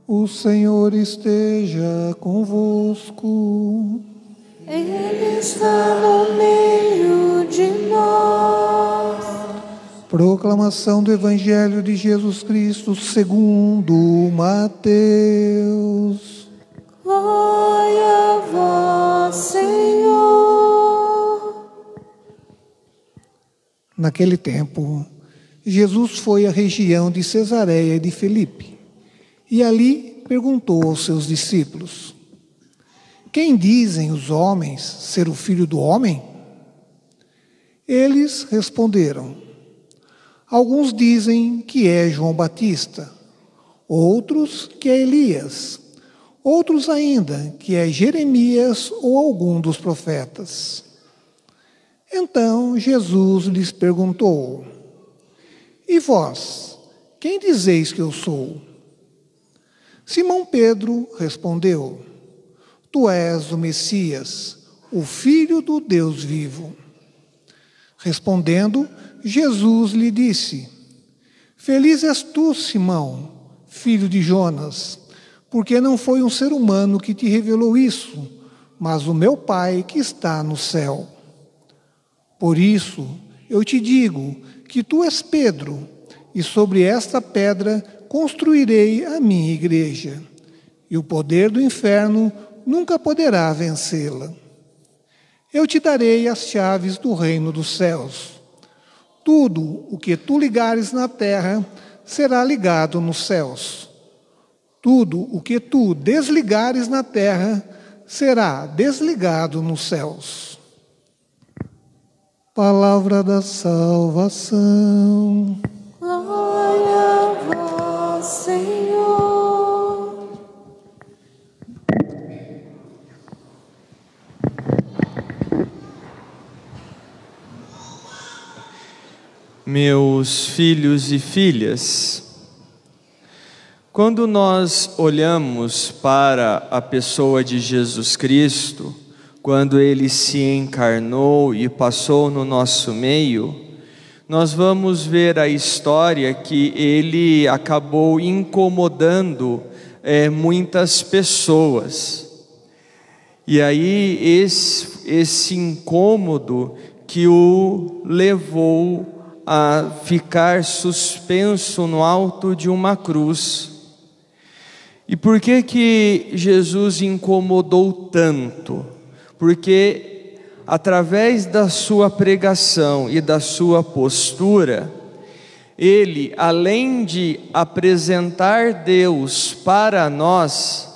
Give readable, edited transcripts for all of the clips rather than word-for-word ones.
O Senhor esteja convosco. Ele está no meio de nós. Proclamação do Evangelho de Jesus Cristo segundo Mateus. Glória a vós, Senhor. Naquele tempo, Jesus foi à região de Cesareia de Filipe e ali perguntou aos seus discípulos: quem dizem os homens ser o Filho do Homem? Eles responderam: alguns dizem que é João Batista, outros que é Elias, outros ainda que é Jeremias ou algum dos profetas. Então Jesus lhes perguntou: e vós, quem dizeis que eu sou? Simão Pedro respondeu: tu és o Messias, o Filho do Deus vivo. Respondendo, Jesus lhe disse: feliz és tu, Simão, filho de Jonas, porque não foi um ser humano que te revelou isso, mas o meu Pai que está no céu. Por isso, eu te digo que tu és Pedro, e sobre esta pedra construirei a minha igreja, e o poder do inferno nunca poderá vencê-la. Eu te darei as chaves do reino dos céus. Tudo o que tu ligares na terra será ligado nos céus. Tudo o que tu desligares na terra será desligado nos céus. Palavra da salvação. Glória a vós, Senhor. Meus filhos e filhas, quando nós olhamos para a pessoa de Jesus Cristo, quando Ele se encarnou e passou no nosso meio, nós vamos ver a história que Ele acabou incomodando muitas pessoas. E aí esse incômodo que o levou a ficar suspenso no alto de uma cruz. E por que Jesus incomodou tanto? Porque através da sua pregação e da sua postura, ele, além de apresentar Deus para nós,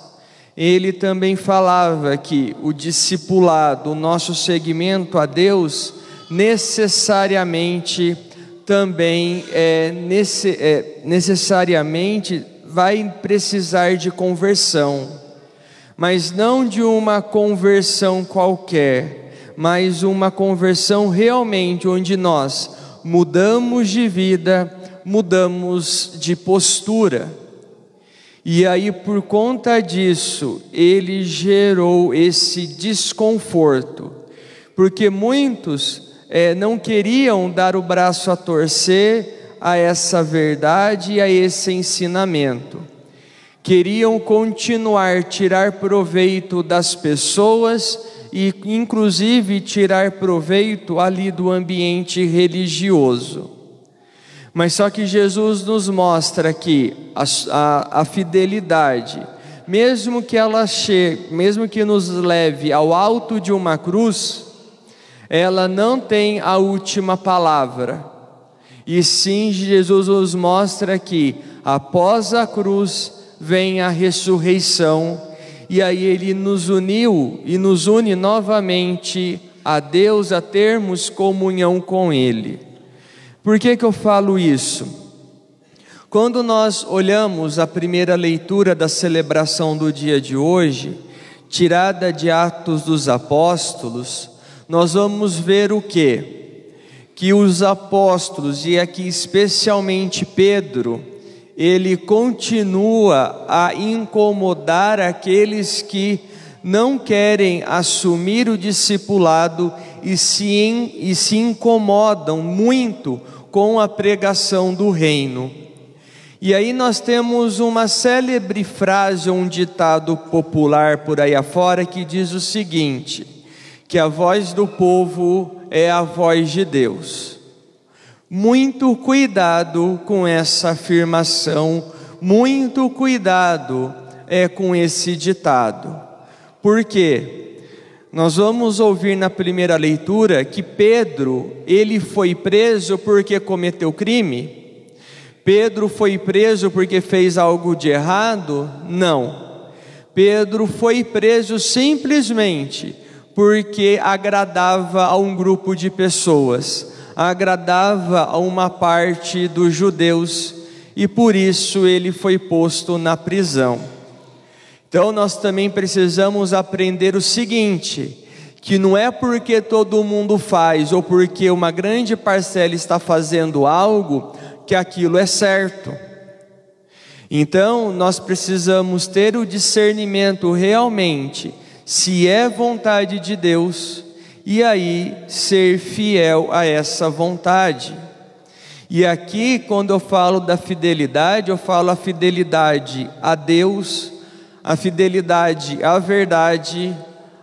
ele também falava que o discipulado, o nosso seguimento a Deus, necessariamente vai precisar de conversão, mas não de uma conversão qualquer, mas uma conversão realmente onde nós mudamos de vida, mudamos de postura. E aí, por conta disso, ele gerou esse desconforto, porque muitos não queriam dar o braço a torcer a essa verdade e a esse ensinamento. Queriam continuar tirar proveito das pessoas e inclusive tirar proveito ali do ambiente religioso. Mas só que Jesus nos mostra que a fidelidade, mesmo que nos leve ao alto de uma cruz, ela não tem a última palavra. E sim, Jesus nos mostra que após a cruz vem a ressurreição, e aí Ele nos uniu e nos une novamente a Deus, a termos comunhão com Ele. Por que eu falo isso? Quando nós olhamos a primeira leitura da celebração do dia de hoje, tirada de Atos dos Apóstolos, nós vamos ver o quê? Que os apóstolos, e aqui especialmente Pedro, ele continua a incomodar aqueles que não querem assumir o discipulado e se incomodam muito com a pregação do reino. E aí nós temos uma célebre frase, um ditado popular por aí afora, que diz o seguinte, que a voz do povo é a voz de Deus. Muito cuidado com essa afirmação, muito cuidado com esse ditado. Por quê? Nós vamos ouvir na primeira leitura que Pedro, ele foi preso porque cometeu crime. Pedro foi preso porque fez algo de errado? Não. Pedro foi preso simplesmente porque agradava a um grupo de pessoas, agradava a uma parte dos judeus, e por isso ele foi posto na prisão. Então nós também precisamos aprender o seguinte, que não é porque todo mundo faz, ou porque uma grande parcela está fazendo algo, que aquilo é certo. Então nós precisamos ter o discernimento realmente, se é vontade de Deus, e aí ser fiel a essa vontade. E aqui quando eu falo da fidelidade, eu falo a fidelidade a Deus, a fidelidade à verdade,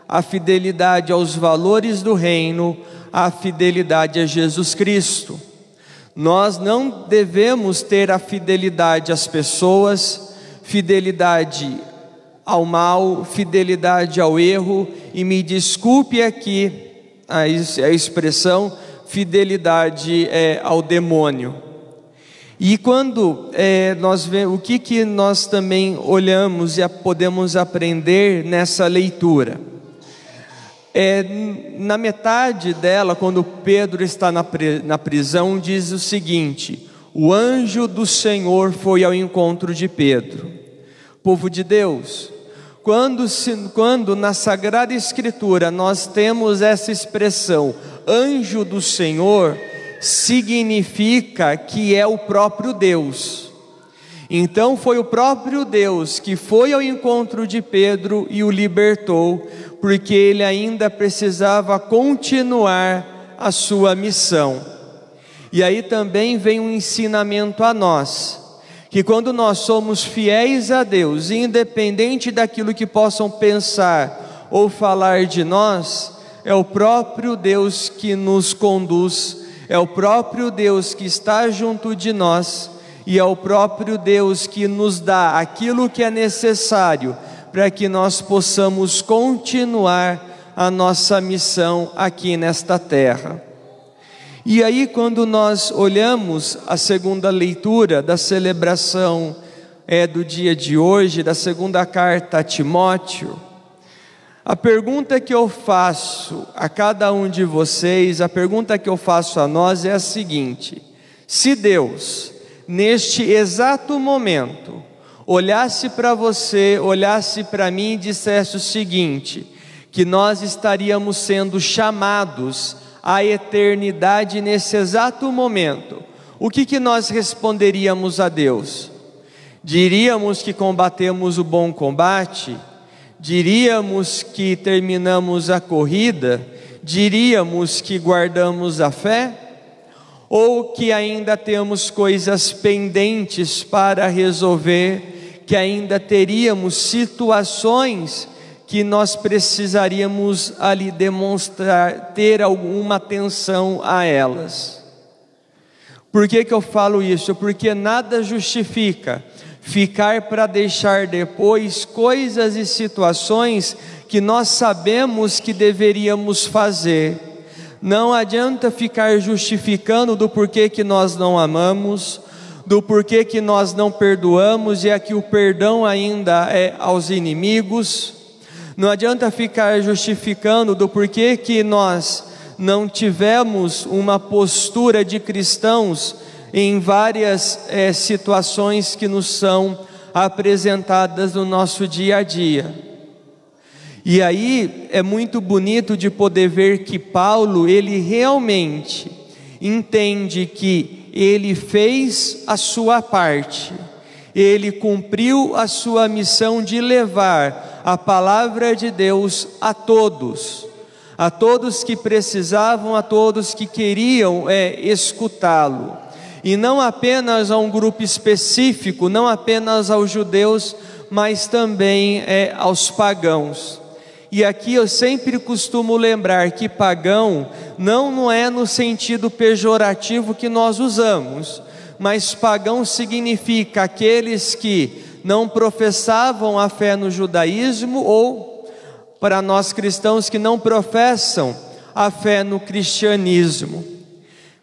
a fidelidade aos valores do reino, a fidelidade a Jesus Cristo. Nós não devemos ter a fidelidade às pessoas, fidelidade ao mal, fidelidade ao erro, e me desculpe aqui a expressão, fidelidade ao demônio. E quando nós vemos, o que nós também olhamos e podemos aprender nessa leitura? Na metade dela, quando Pedro está na prisão, diz o seguinte: o anjo do Senhor foi ao encontro de Pedro. Povo de Deus, quando na Sagrada Escritura nós temos essa expressão, anjo do Senhor, significa que é o próprio Deus. Então foi o próprio Deus que foi ao encontro de Pedro e o libertou, porque ele ainda precisava continuar a sua missão. E aí também vem um ensinamento a nós, que quando nós somos fiéis a Deus, independente daquilo que possam pensar ou falar de nós, é o próprio Deus que nos conduz, é o próprio Deus que está junto de nós, e é o próprio Deus que nos dá aquilo que é necessário para que nós possamos continuar a nossa missão aqui nesta terra. E aí quando nós olhamos a segunda leitura da celebração do dia de hoje, da segunda carta a Timóteo, a pergunta que eu faço a cada um de vocês, a pergunta que eu faço a nós é a seguinte: se Deus, neste exato momento, olhasse para você, olhasse para mim e dissesse o seguinte, que nós estaríamos sendo chamados à eternidade nesse exato momento, o que nós responderíamos a Deus? Diríamos que combatemos o bom combate? Diríamos que terminamos a corrida? Diríamos que guardamos a fé? Ou que ainda temos coisas pendentes para resolver, que ainda teríamos situações que nós precisaríamos ali demonstrar, ter alguma atenção a elas? Por que eu falo isso? Porque nada justifica ficar para deixar depois coisas e situações que nós sabemos que deveríamos fazer. Não adianta ficar justificando do porquê que nós não amamos, do porquê que nós não perdoamos, e aqui o perdão ainda é aos inimigos. Não adianta ficar justificando do porquê que nós não tivemos uma postura de cristãos em várias situações que nos são apresentadas no nosso dia a dia. E aí é muito bonito de poder ver que Paulo, ele realmente entende que ele fez a sua parte, ele cumpriu a sua missão de levar a palavra de Deus a todos que precisavam, a todos que queriam escutá-lo. e não apenas a um grupo específico, não apenas aos judeus, mas também aos pagãos. E aqui eu sempre costumo lembrar que pagão não é no sentido pejorativo que nós usamos, mas pagão significa aqueles que não professavam a fé no judaísmo, ou para nós cristãos que não professam a fé no cristianismo.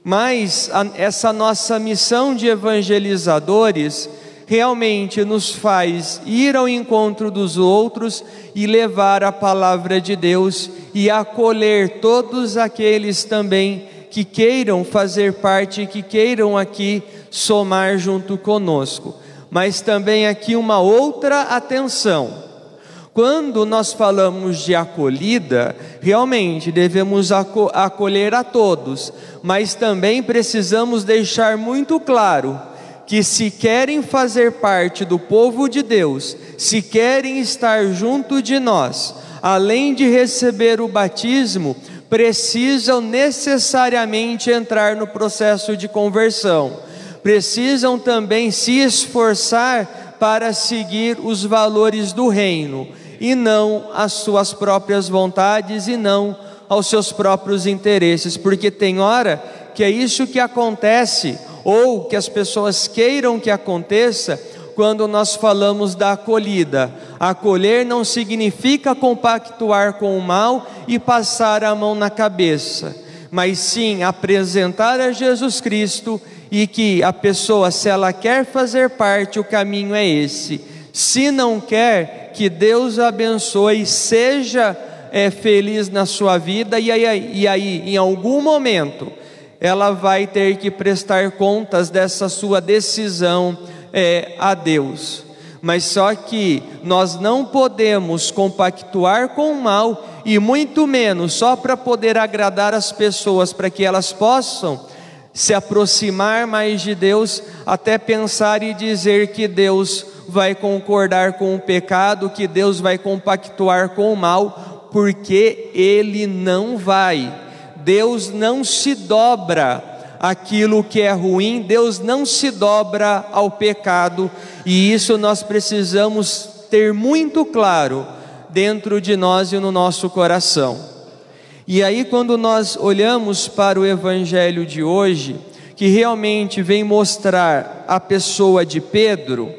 Mas essa nossa missão de evangelizadores realmente nos faz ir ao encontro dos outros e levar a palavra de Deus e acolher todos aqueles também que queiram fazer parte, que queiram aqui somar junto conosco. Mas também aqui uma outra atenção. Quando nós falamos de acolhida, realmente devemos acolher a todos, mas também precisamos deixar muito claro que se querem fazer parte do povo de Deus, se querem estar junto de nós, além de receber o batismo, precisam necessariamente entrar no processo de conversão. Precisam também se esforçar para seguir os valores do reino, e não as suas próprias vontades, e não aos seus próprios interesses, porque tem hora que é isso que acontece, ou que as pessoas queiram que aconteça, quando nós falamos da acolhida. Acolher não significa compactuar com o mal e passar a mão na cabeça, mas sim apresentar a Jesus Cristo, e que a pessoa, se ela quer fazer parte, o caminho é esse. Se não quer, que Deus abençoe, seja feliz na sua vida, e aí em algum momento ela vai ter que prestar contas dessa sua decisão a Deus. Mas só que nós não podemos compactuar com o mal, e muito menos só para poder agradar as pessoas, para que elas possam se aproximar mais de Deus, até pensar e dizer que Deus vai concordar com o pecado, que Deus vai compactuar com o mal, porque Ele não vai. Deus não se dobra àquilo que é ruim, Deus não se dobra ao pecado, e isso nós precisamos ter muito claro dentro de nós e no nosso coração. E aí, quando nós olhamos para o evangelho de hoje, que realmente vem mostrar a pessoa de Pedro,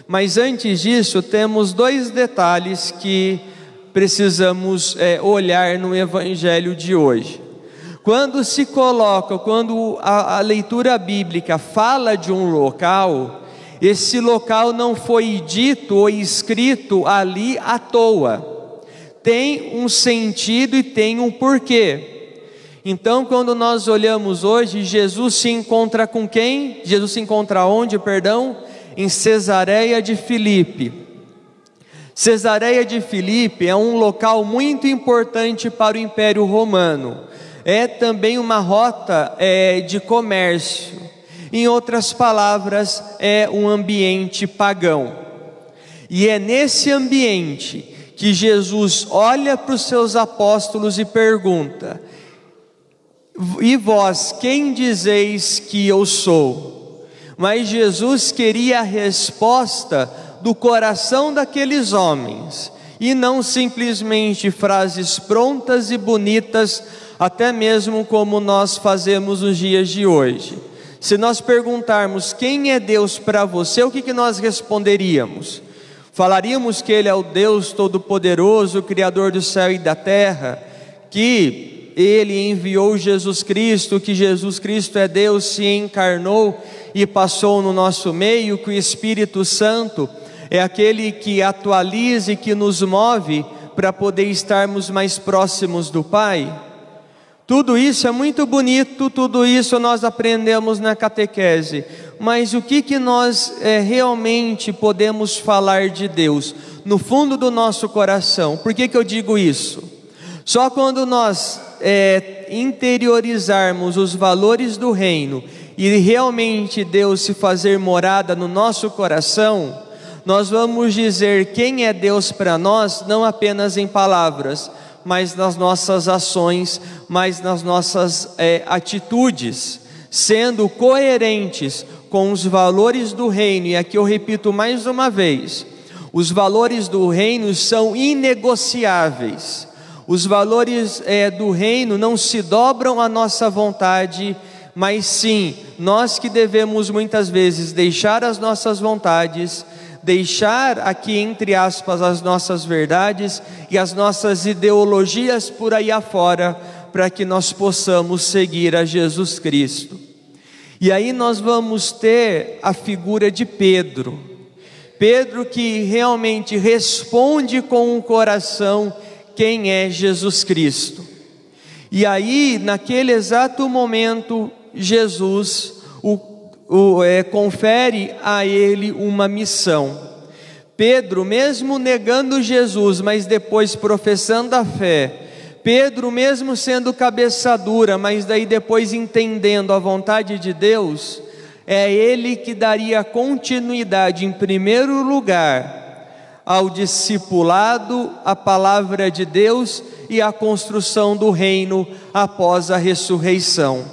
mas antes disso temos dois detalhes que precisamos olhar no evangelho de hoje. Quando se coloca, quando a leitura bíblica fala de um local, esse local não foi dito ou escrito ali à toa. Tem um sentido e tem um porquê. Então, quando nós olhamos hoje, Jesus se encontra com quem? Jesus se encontra onde, perdão? Em Cesareia de Filipe. Cesareia de Filipe é um local muito importante para o Império Romano. É também uma rota de comércio. Em outras palavras, é um ambiente pagão. E é nesse ambiente que Jesus olha para os seus apóstolos e pergunta: e vós, quem dizeis que eu sou? Mas Jesus queria a resposta do coração daqueles homens, e não simplesmente frases prontas e bonitas, até mesmo como nós fazemos nos dias de hoje. Se nós perguntarmos quem é Deus para você, o que nós responderíamos? Falaríamos que Ele é o Deus Todo-Poderoso, o Criador do céu e da terra, que Ele enviou Jesus Cristo, que Jesus Cristo é Deus, se encarnou e passou no nosso meio, que o Espírito Santo é aquele que atualiza e que nos move para poder estarmos mais próximos do Pai. Tudo isso é muito bonito, tudo isso nós aprendemos na catequese, mas o que nós realmente podemos falar de Deus no fundo do nosso coração? Por que eu digo isso? Só quando nós interiorizarmos os valores do reino e realmente Deus se fazer morada no nosso coração, nós vamos dizer quem é Deus para nós, não apenas em palavras, mas nas nossas ações, mas nas nossas atitudes. sendo coerentes com os valores do reino. E aqui eu repito mais uma vez, os valores do reino são inegociáveis. Os valores do reino não se dobram à nossa vontade, mas sim, nós que devemos muitas vezes deixar as nossas vontades, deixar aqui entre aspas as nossas verdades e as nossas ideologias por aí afora, para que nós possamos seguir a Jesus Cristo. E aí nós vamos ter a figura de Pedro. Pedro que realmente responde com o coração quem é Jesus Cristo. E aí, naquele exato momento, Jesus confere a ele uma missão. Pedro, mesmo negando Jesus, mas depois professando a fé, Pedro, mesmo sendo cabeça dura, mas daí depois entendendo a vontade de Deus, é ele que daria continuidade, em primeiro lugar, ao discipulado, à palavra de Deus e à construção do reino após a ressurreição.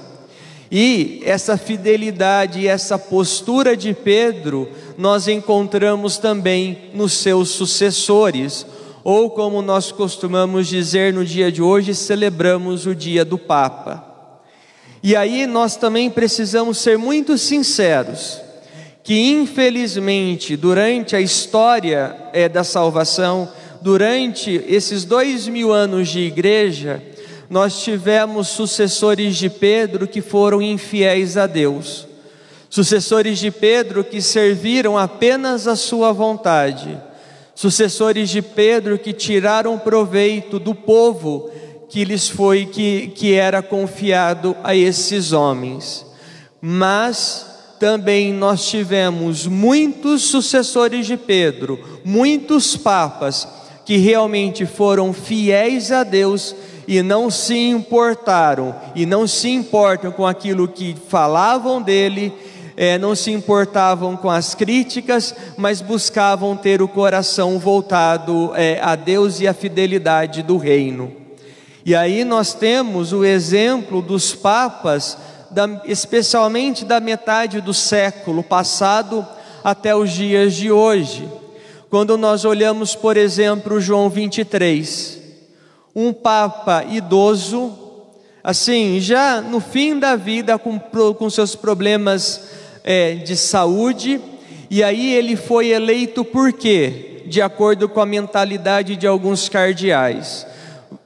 E essa fidelidade e essa postura de Pedro, nós encontramos também nos seus sucessores, ou como nós costumamos dizer no dia de hoje, celebramos o dia do Papa. E aí nós também precisamos ser muito sinceros, que infelizmente durante a história da salvação, durante esses 2000 anos de igreja, nós tivemos sucessores de Pedro que foram infiéis a Deus, sucessores de Pedro que serviram apenas a sua vontade, sucessores de Pedro que tiraram proveito do povo que era confiado a esses homens. Mas também nós tivemos muitos sucessores de Pedro, muitos papas que realmente foram fiéis a Deus e não se importaram e não se importam com aquilo que falavam dele, não se importavam com as críticas, mas buscavam ter o coração voltado a Deus e a fidelidade do reino. E aí nós temos o exemplo dos papas, especialmente da metade do século passado até os dias de hoje. Quando nós olhamos, por exemplo, João 23, um papa idoso, assim, já no fim da vida, com seus problemas de saúde, e aí ele foi eleito por quê? De acordo com a mentalidade de alguns cardeais.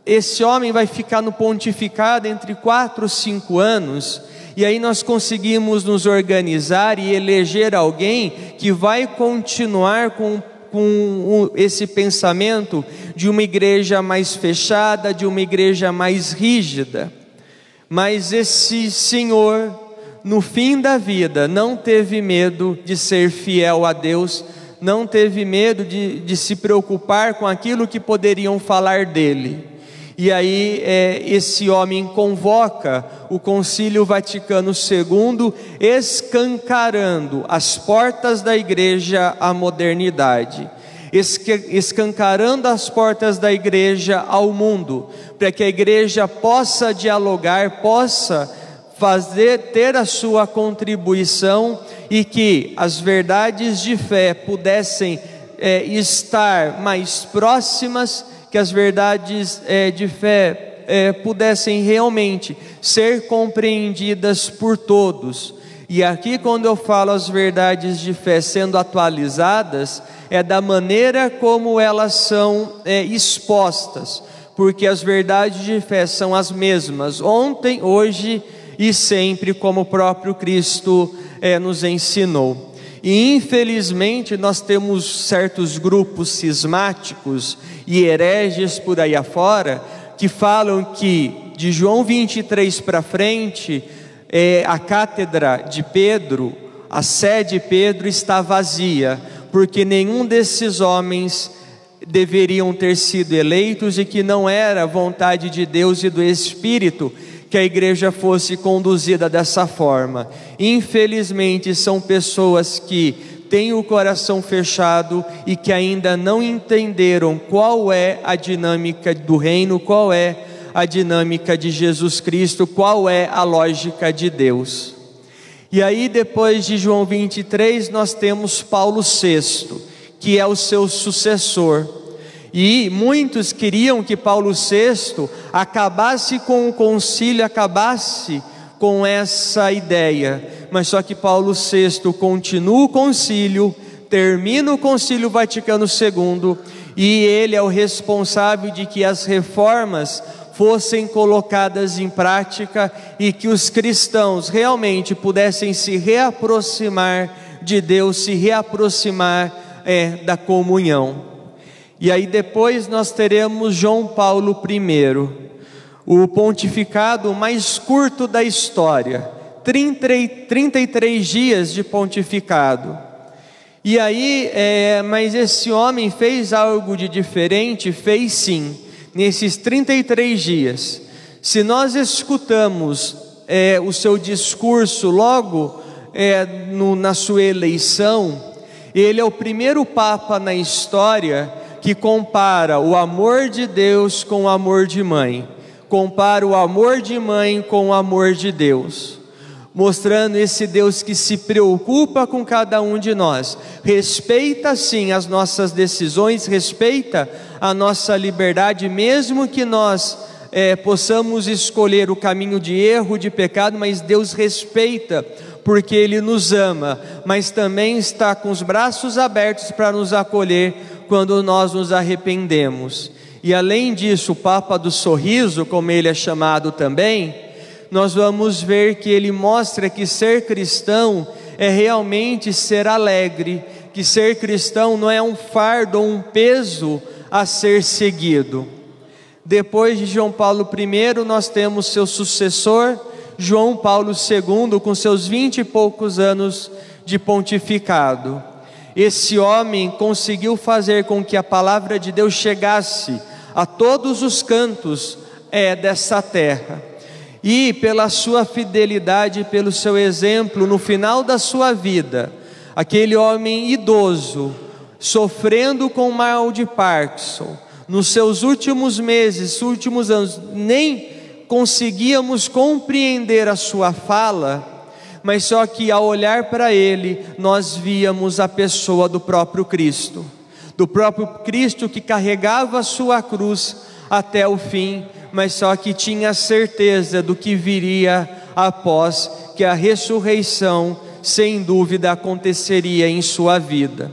Esse homem vai ficar no pontificado entre 4 e 5 anos, e aí nós conseguimos nos organizar e eleger alguém que vai continuar com esse pensamento de uma igreja mais fechada, de uma igreja mais rígida. Mas esse senhor, no fim da vida, não teve medo de ser fiel a Deus, não teve medo de se preocupar com aquilo que poderiam falar dele. E aí esse homem convoca o Concílio Vaticano II, escancarando as portas da igreja à modernidade, escancarando as portas da igreja ao mundo, para que a igreja possa dialogar, possa ter a sua contribuição, e que as verdades de fé pudessem estar mais próximas, que as verdades de fé pudessem realmente ser compreendidas por todos. E aqui, quando eu falo as verdades de fé sendo atualizadas, é da maneira como elas são expostas, porque as verdades de fé são as mesmas ontem, hoje e sempre, como o próprio Cristo nos ensinou. E infelizmente nós temos certos grupos cismáticos e hereges por aí afora, que falam que de João 23 para frente, a cátedra de Pedro, a sé de Pedro está vazia, porque nenhum desses homens deveriam ter sido eleitos, e que não era vontade de Deus e do Espírito que a igreja fosse conduzida dessa forma. Infelizmente são pessoas que têm o coração fechado e que ainda não entenderam qual é a dinâmica do reino, qual é a dinâmica de Jesus Cristo, qual é a lógica de Deus. E aí depois de João 23 nós temos Paulo VI, que é o seu sucessor. E muitos queriam que Paulo VI acabasse com o concílio, acabasse com essa ideia. Mas só que Paulo VI continua o concílio, termina o concílio Vaticano II, e ele é o responsável de que as reformas fossem colocadas em prática e que os cristãos realmente pudessem se reaproximar de Deus, se reaproximar da comunhão. E aí depois nós teremos João Paulo I, o pontificado mais curto da história, 33 dias de pontificado. E aí, mas esse homem fez algo de diferente? Fez sim, nesses 33 dias. Se nós escutamos o seu discurso logo na sua eleição, ele é o primeiro Papa na história que compara o amor de Deus com o amor de mãe, compara o amor de mãe com o amor de Deus, mostrando esse Deus que se preocupa com cada um de nós, respeita sim as nossas decisões, respeita a nossa liberdade, mesmo que nós possamos escolher o caminho de erro, de pecado, mas Deus respeita, porque Ele nos ama, mas também está com os braços abertos para nos acolher quando nós nos arrependemos. E além disso, o Papa do Sorriso, como ele é chamado também, nós vamos ver que ele mostra que ser cristão é realmente ser alegre, que ser cristão não é um fardo ou um peso a ser seguido. Depois de João Paulo I, nós temos seu sucessor, João Paulo II, com seus 20 e poucos anos de pontificado. Esse homem conseguiu fazer com que a palavra de Deus chegasse a todos os cantos dessa terra. E pela sua fidelidade, pelo seu exemplo, no final da sua vida, aquele homem idoso, sofrendo com mal de Parkinson, nos seus últimos meses, últimos anos, nem conseguíamos compreender a sua fala, mas só que ao olhar para ele, nós víamos a pessoa do próprio Cristo que carregava a sua cruz até o fim, mas só que tinha certeza do que viria após, que a ressurreição, sem dúvida, aconteceria em sua vida.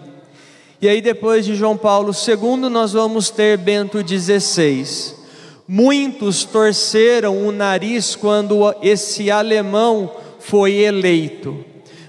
E aí depois de João Paulo II, nós vamos ter Bento XVI. Muitos torceram o nariz quando esse alemão foi eleito,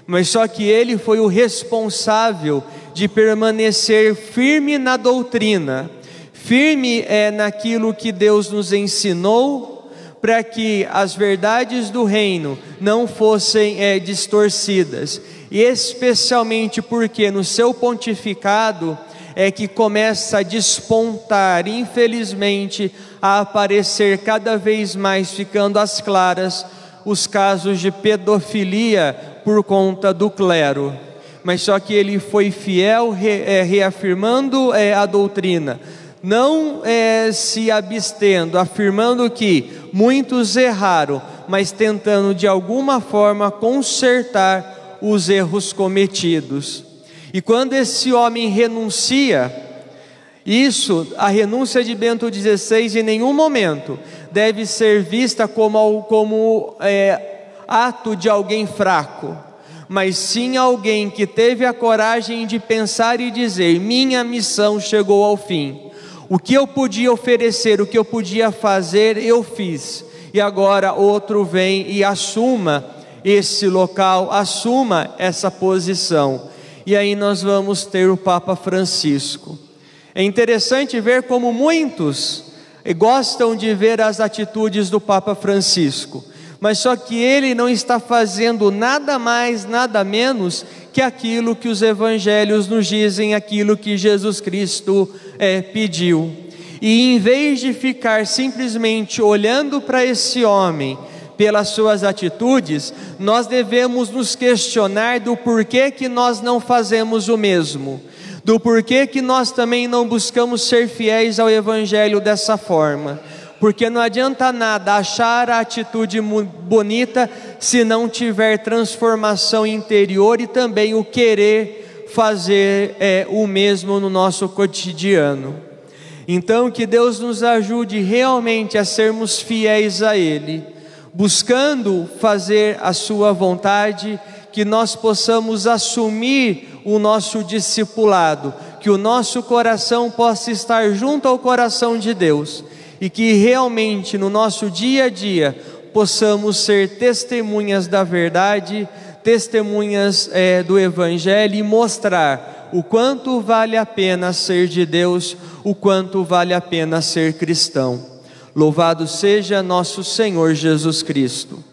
mas só que ele foi o responsável de permanecer firme na doutrina, firme naquilo que Deus nos ensinou, para que as verdades do reino não fossem distorcidas, e especialmente porque no seu pontificado é que começa a despontar, infelizmente, a aparecer cada vez mais, ficando às claras, os casos de pedofilia por conta do clero. Mas só que ele foi fiel, reafirmando a doutrina, não se abstendo, afirmando que muitos erraram, mas tentando de alguma forma consertar os erros cometidos. E quando esse homem renuncia, a renúncia de Bento XVI em nenhum momento deve ser vista como ato de alguém fraco, mas sim alguém que teve a coragem de pensar e dizer: minha missão chegou ao fim, o que eu podia oferecer, o que eu podia fazer, eu fiz, e agora outro vem e assuma esse local, assuma essa posição. E aí nós vamos ter o Papa Francisco. É interessante ver como muitos gostam de ver as atitudes do Papa Francisco, mas só que ele não está fazendo nada mais, nada menos que aquilo que os evangelhos nos dizem, aquilo que Jesus Cristo pediu. E em vez de ficar simplesmente olhando para esse homem pelas suas atitudes, nós devemos nos questionar do porquê que nós não fazemos o mesmo, do porquê que nós também não buscamos ser fiéis ao evangelho dessa forma. porque não adianta nada achar a atitude bonita se não tiver transformação interior e também o querer fazer o mesmo no nosso cotidiano. Então que Deus nos ajude realmente a sermos fiéis a Ele, buscando fazer a sua vontade, que nós possamos assumir o nosso discipulado, que o nosso coração possa estar junto ao coração de Deus e que realmente no nosso dia a dia possamos ser testemunhas da verdade, testemunhas do Evangelho e mostrar o quanto vale a pena ser de Deus, o quanto vale a pena ser cristão. Louvado seja nosso Senhor Jesus Cristo.